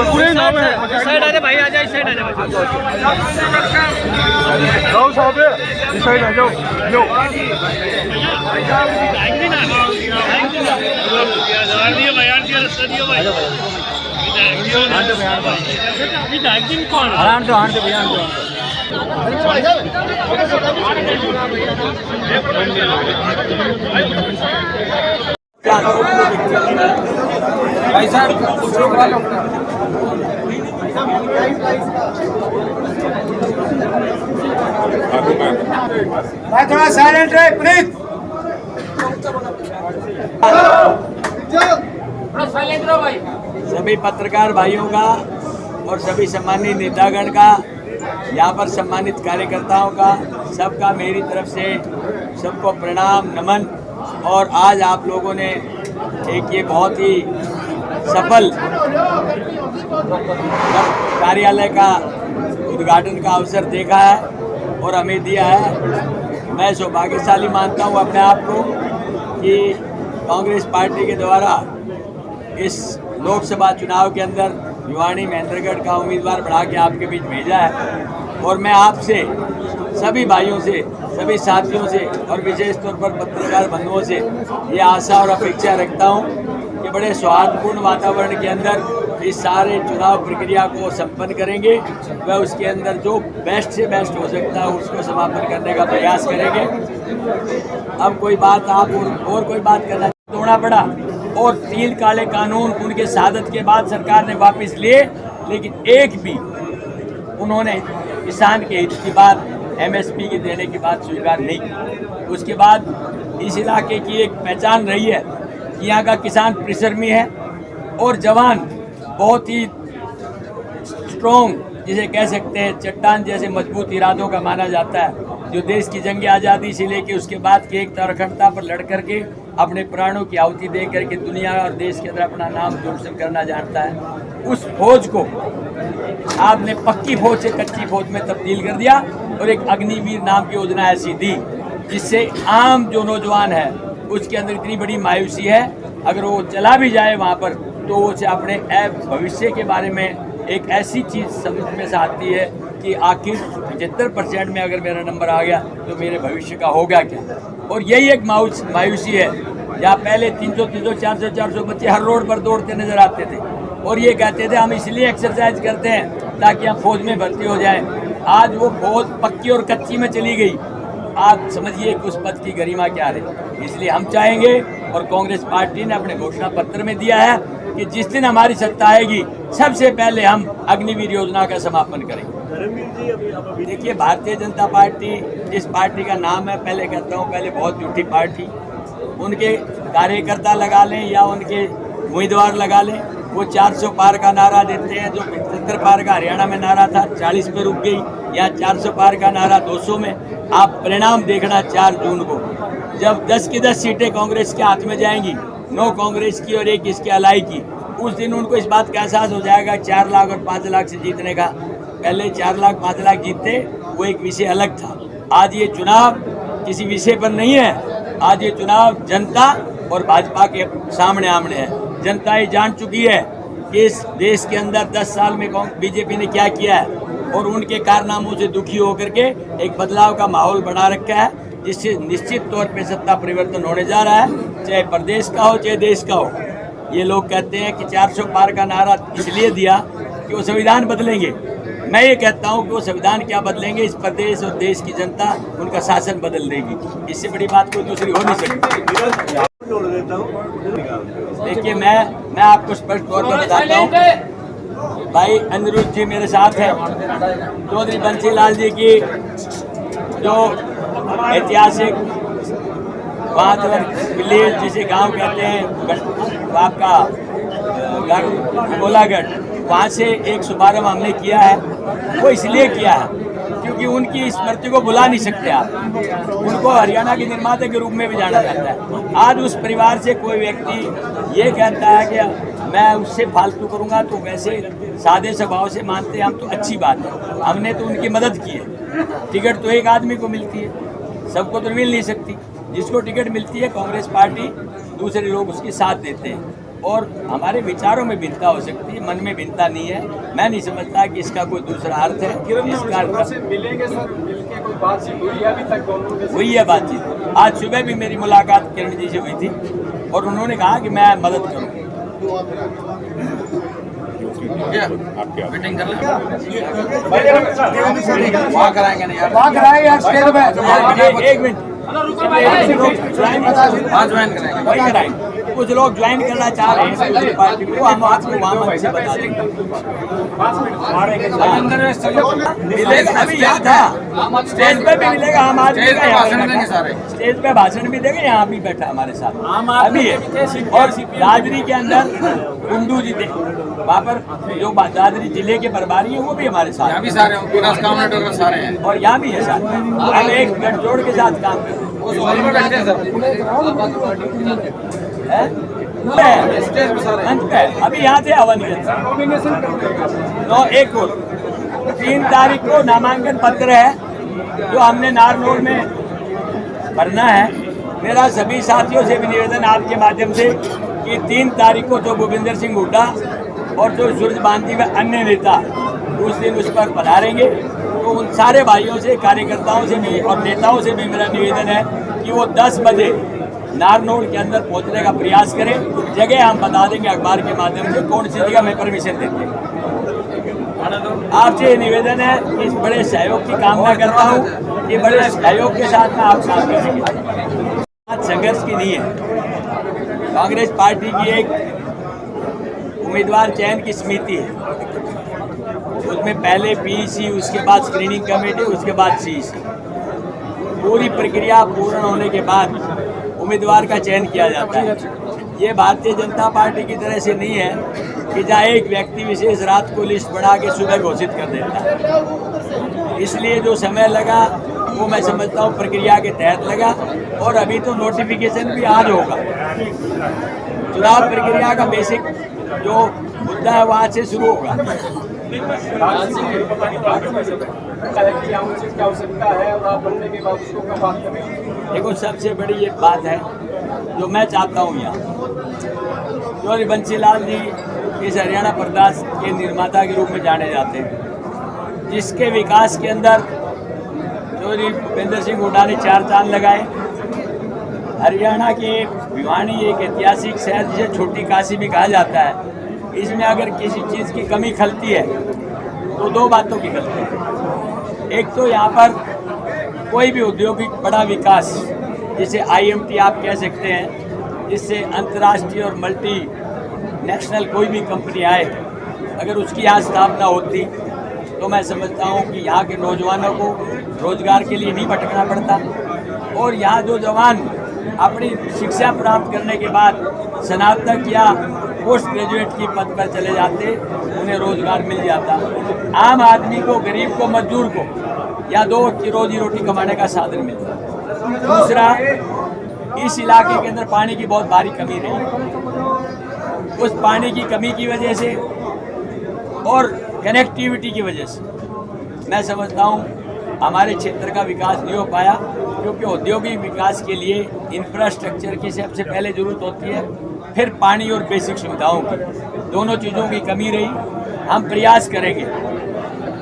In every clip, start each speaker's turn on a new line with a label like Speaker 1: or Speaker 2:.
Speaker 1: पूरे नाम है साइड आ जा भाई, आ जा इस साइड आ जा जाओ साहब इस साइड आ जाओ जाओ भाई साहब भाई थोड़ा साइलेंट रहे प्लीज।
Speaker 2: सभी पत्रकार भाइयों का और सभी सम्मानित नेतागण का, यहाँ पर सम्मानित कार्यकर्ताओं का, सबका मेरी तरफ से सबको प्रणाम नमन। और आज आप लोगों ने एक ये बहुत ही सफल कार्यालय का उद्घाटन का अवसर देखा है और हमें दिया है। मैं सौभाग्यशाली मानता हूँ अपने आप को कि कांग्रेस पार्टी के द्वारा इस लोकसभा चुनाव के अंदर भिवानी महेंद्रगढ़ का उम्मीदवार बढ़ा के आपके बीच भेजा है। और मैं आपसे, सभी भाइयों से, सभी साथियों से और विशेष तौर पर पत्रकार बंधुओं से ये आशा और अपेक्षा रखता हूँ कि बड़े सौहार्दपूर्ण वातावरण के अंदर इस सारे चुनाव प्रक्रिया को संपन्न करेंगे। वह उसके अंदर जो बेस्ट से बेस्ट हो सकता है उसको समापन करने का प्रयास करेंगे। अब कोई बात आप और कोई बात करना तोड़ना पड़ा और 3 काले कानून उनके सादत के बाद सरकार ने वापस लिए, लेकिन एक भी उन्होंने किसान के हित की बात, MSP की देने की बात स्वीकार नहीं की। उसके बाद इस इलाके की एक पहचान रही है कि यहाँ का किसान परिश्रमी है और जवान बहुत ही स्ट्रॉन्ग, जिसे कह सकते हैं चट्टान जैसे मजबूत इरादों का माना जाता है, जो देश की जंग आज़ादी से लेकर उसके बाद की एकता और अखंडता पर लड़ करके अपने प्राणों की आहुति दे करके दुनिया और देश के अंदर अपना नाम रोशन करना जानता है। उस फौज को आपने पक्की फौज से कच्ची फौज में तब्दील कर दिया और एक अग्निवीर नाम की योजना ऐसी दी जिससे आम जो नौजवान है उसके अंदर इतनी बड़ी मायूसी है, अगर वो चला भी जाए वहाँ पर तो उसे अपने भविष्य के बारे में एक ऐसी चीज़ समझ में से आती है कि आखिर 75% में अगर मेरा नंबर आ गया तो मेरे भविष्य का होगा क्या। और यही एक मायूसी है। जहाँ पहले 300, 400 बच्चे हर रोड पर दौड़ते नजर आते थे और ये कहते थे हम इसलिए एक्सरसाइज करते हैं ताकि हम फौज में भर्ती हो जाएं। आज वो फौज पक्की और कच्ची में चली गई। आप समझिए कि उस पद की गरिमा क्या रही। इसलिए हम चाहेंगे और कांग्रेस पार्टी ने अपने घोषणा पत्र में दिया है कि जिस दिन हमारी सत्ता आएगी सबसे पहले हम अग्निवीर योजना का समापन करेंगे। देखिए, भारतीय जनता पार्टी जिस पार्टी का नाम है, पहले कहता हूँ, पहले बहुत झूठी पार्टी, उनके कार्यकर्ता लगा लें या उनके उम्मीदवार लगा लें, वो 400 पार का नारा देते हैं। जो 75 पार का हरियाणा में नारा था 40 पे रुक गई, या 400 पार का नारा 200 में। आप परिणाम देखना 4 जून को, जब 10 की 10 सीटें कांग्रेस के हाथ में जाएंगी, 9 कांग्रेस की और 1 इसके अलाई की, उस दिन उनको इस बात का एहसास हो जाएगा 4 लाख और 5 लाख से जीतने का। पहले 4 लाख 5 लाख जीतते, वो एक विषय अलग था। आज ये चुनाव किसी विषय पर नहीं है, आज ये चुनाव जनता और भाजपा के सामने आमने है। जनता ये जान चुकी है कि इस देश के अंदर 10 साल में बीजेपी ने क्या किया है और उनके कारनामों से दुखी होकर के एक बदलाव का माहौल बना रखा है, जिससे निश्चित तौर पे सत्ता परिवर्तन होने जा रहा है, चाहे प्रदेश का हो चाहे देश का हो। ये लोग कहते हैं कि 400 पार का नारा इसलिए दिया कि वो संविधान बदलेंगे। मैं ये कहता हूँ कि वो संविधान क्या बदलेंगे, इस प्रदेश और देश की जनता उनका शासन बदल देगी। इससे बड़ी बात कोई दूसरी हो नहीं सकती। देखिए, मैं आपको स्पष्ट तौर पर बताता हूँ, भाई अनिरुद्ध जी मेरे साथ हैं, चौधरी बंसीलाल जी की जो ऐतिहासिक विलेज जिसे गांव कहते हैं, आपका गोलागढ़, वहाँ से एक शुभारंभ हमने किया है। वो इसलिए किया है क्योंकि उनकी स्मृति को भुला नहीं सकते आप। उनको हरियाणा के निर्माता के रूप में भी जाना जाता है। आज उस परिवार से कोई व्यक्ति ये कहता है कि मैं उससे फालतू करूँगा, तो वैसे सादे स्वभाव से मानते हैं हम, तो अच्छी बात है। हमने तो उनकी मदद की है। टिकट तो एक आदमी को मिलती है, सबको तो मिल नहीं सकती। जिसको टिकट मिलती है कांग्रेस पार्टी, दूसरे लोग उसके साथ देते हैं। और हमारे विचारों में भिन्नता हो सकती है, मन में भिन्नता नहीं है। मैं नहीं समझता कि इसका कोई दूसरा अर्थ है। इसका
Speaker 1: मिलेंगे सर, मिलके कोई बातचीत हुई है अभी तक दोनों के?
Speaker 2: हुई है बातचीत। आज सुबह भी मेरी मुलाकात किरण जी से हुई थी और उन्होंने कहा कि मैं मदद करूँ। मीटिंग कर वहाँ कराएंगे नहीं यार, वहाँ कराएंगे यार स्टेज पे। एक मिनट, वही कराएंगे। कुछ लोग ज्वाइन करना चाह रहे हैं पार्टी को, हम आपको वहाँ से बता देंगे। अभी यहाँ था, स्टेज पे भी मिलेगा। हम आज स्टेज पे भाषण भी देंगे, यहाँ भी बैठा हमारे साथ अभी है। और दादरी के अंदर कुंडू जी थे, वहाँ पर जो दादरी जिले के प्रभारी है वो भी हमारे साथ भी सारे हैं, और यहाँ भी है साथ। हम एक गठजोड़ के साथ काम करते हैं। अभी यहाँ से हवन एक और 3 तारीख को नामांकन पत्र है जो हमने नारनौल में भरना है। मेरा सभी साथियों से भी निवेदन आपके माध्यम से कि 3 तारीख को जो भूपेंद्र सिंह हुड्डा और जो सूरज बांधी व अन्य नेता उस दिन उस पर पधारेंगे, तो उन सारे भाइयों से, कार्यकर्ताओं से भी और नेताओं से भी मेरा निवेदन है कि वो 10 बजे नारनौल के अंदर पहुंचने का प्रयास करें। जगह हम बता देंगे अखबार के माध्यम से, कौन सी जगह में परमिशन देते हैं। आपसे ये निवेदन है कि इस बड़े सहयोग की कामना करता हूँ कि बड़े सहयोग के साथ में आप काम करेंगे। आज संघर्ष की नहीं है। कांग्रेस पार्टी की एक उम्मीदवार चयन की समिति है, उसमें पहले पीईसी, उसके बाद स्क्रीनिंग कमेटी, उसके बाद सीईसी। पूरी प्रक्रिया पूर्ण होने के बाद उम्मीदवार का चयन किया जाता है। ये भारतीय जनता पार्टी की तरह से नहीं है कि जहाँ एक व्यक्ति विशेष रात को लिस्ट बढ़ा के सुबह घोषित कर देता है। इसलिए जो समय लगा वो मैं समझता हूँ प्रक्रिया के तहत लगा, और अभी तो नोटिफिकेशन भी आज होगा। चुनाव प्रक्रिया का बेसिक जो मुद्दा है वहाँ से शुरू होगा। देखो, सबसे बड़ी ये बात है जो मैं चाहता हूँ, यहाँ चौधरी बंसीलाल जी इस हरियाणा प्रदेश के निर्माता के रूप में जाने जाते हैं, जिसके विकास के अंदर चौधरी भूपेंद्र सिंह हुड्डा ने 4 चांद लगाए। हरियाणा के भिवानी एक ऐतिहासिक शहर जिसे छोटी काशी भी कहा जाता है, इसमें अगर किसी चीज़ की कमी खलती है तो 2 बातों की खलती है। एक तो यहाँ पर कोई भी औद्योगिक बड़ा विकास, जिसे आईएमटी आप कह सकते हैं, जिससे अंतर्राष्ट्रीय और मल्टी नेशनल कोई भी कंपनी आए, अगर उसकी यहाँ स्थापना होती तो मैं समझता हूँ कि यहाँ के नौजवानों को रोजगार के लिए नहीं भटकना पड़ता, और यहाँ जो जवान अपनी शिक्षा प्राप्त करने के बाद स्नातक या पोस्ट ग्रेजुएट की पद पर चले जाते, उन्हें रोजगार मिल जाता। आम आदमी को, गरीब को, मजदूर को या 2 की रोजी रोटी कमाने का साधन मिलता। दूसरा, इस इलाके के अंदर पानी की बहुत भारी कमी रही। उस पानी की कमी की वजह से और कनेक्टिविटी की वजह से मैं समझता हूँ हमारे क्षेत्र का विकास नहीं हो पाया, क्योंकि औद्योगिक विकास के लिए इंफ्रास्ट्रक्चर की सबसे पहले ज़रूरत होती है, फिर पानी और बेसिक सुविधाओं की, दोनों चीज़ों की कमी रही। हम प्रयास करेंगे।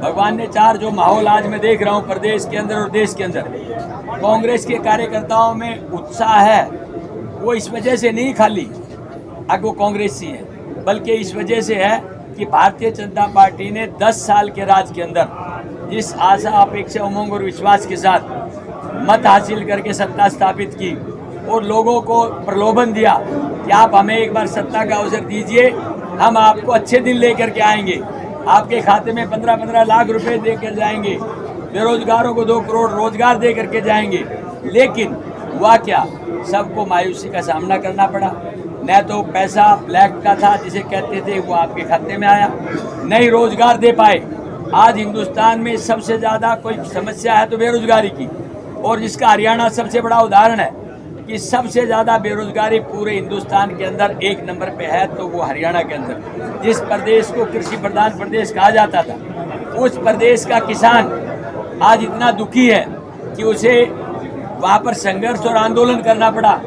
Speaker 2: भगवान ने 4 जो माहौल आज मैं देख रहा हूँ प्रदेश के अंदर और देश के अंदर, कांग्रेस के कार्यकर्ताओं में उत्साह है, वो इस वजह से नहीं खाली अब वो कांग्रेसी है, बल्कि इस वजह से है कि भारतीय जनता पार्टी ने 10 साल के राज के अंदर जिस आशा अपेक्षा उमंग और विश्वास के साथ मत हासिल करके सत्ता स्थापित की और लोगों को प्रलोभन दिया कि आप हमें एक बार सत्ता का अवसर दीजिए, हम आपको अच्छे दिन लेकर के आएंगे, आपके खाते में 15-15 लाख रुपए दे कर जाएंगे, बेरोजगारों को 2 करोड़ रोजगार दे करके जाएंगे। लेकिन हुआ क्या, सबको मायूसी का सामना करना पड़ा। न तो पैसा ब्लैक का था जिसे कहते थे वो आपके खाते में आया, न ही रोजगार दे पाए। आज हिंदुस्तान में सबसे ज़्यादा कोई समस्या है तो बेरोजगारी की, और जिसका हरियाणा सबसे बड़ा उदाहरण है कि सबसे ज़्यादा बेरोजगारी पूरे हिंदुस्तान के अंदर 1 नंबर पे है, तो वो हरियाणा के अंदर। जिस प्रदेश को कृषि प्रधान प्रदेश कहा जाता था, उस प्रदेश का किसान आज इतना दुखी है कि उसे वहाँ पर संघर्ष और आंदोलन करना पड़ा।